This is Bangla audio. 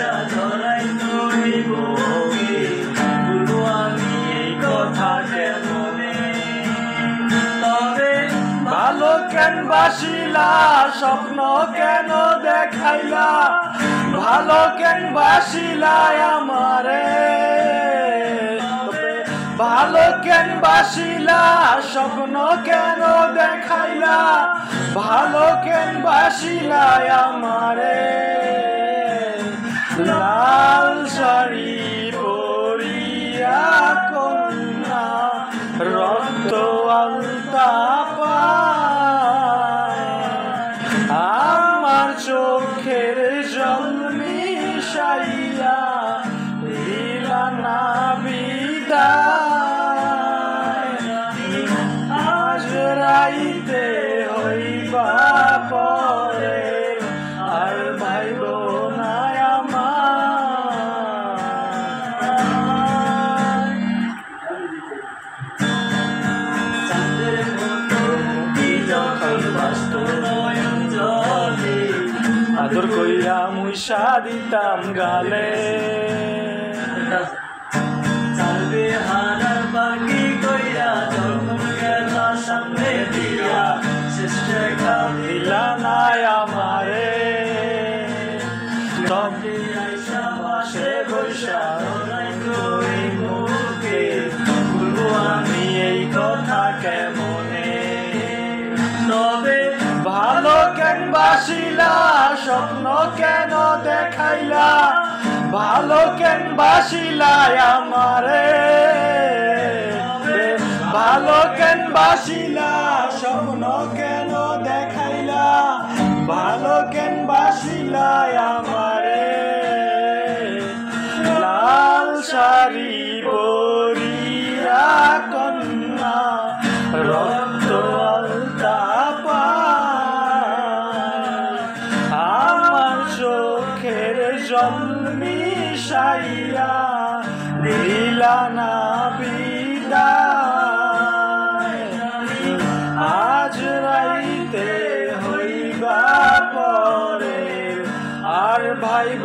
কইরা ধরাই তুই বুকে বলবো আমি এই কথা কেমনে তবে ভালো কেন বাসিলা স্বপ্ন কেন দেখাইলা ভালো কেন বাসিলা আমারে ভালো কেন বাসিলা স্বপ্ন কেন দেখাইলা ভালো কেন বাসিলা আমারে লাল শাড়ি পরিয়া কন্যা রক্ত আলতা পায় আমার চোখের জল মিশাইয়া দিলা না বিদায় আজ রাইতে হইবা পরে আর ভাইব না আমার চাঁদের মতো মুখি যখন বাস্তবয়ন জলে আদর কইরা মুইসা দিতাম গালে চালবে হারার বাকি কইরা যখন গেলা সামনে দিয়া শেষ দেখা দিলা না আমারে তবে আইসা পাশে বৈশা ধরাই তুই মুখে বলবো আমি এই কথা কেমনে তবে ভালো কেন বাসিলা স্বপ্ন কেন দেখাইলা ভালো কেন বাসিলা আমারে ভালো কেন বাসিলা স্বপ্ন কেন দেখাইলা ভালো কেন বাসিলা আমারে লাল শাড়ি পরিয়া কন্যা রক্ত আলতা পায় আমার চোখের জল মিশাইয়া দিলা না বিদায় আজ রাইতে হইবা পরে আর ভাইব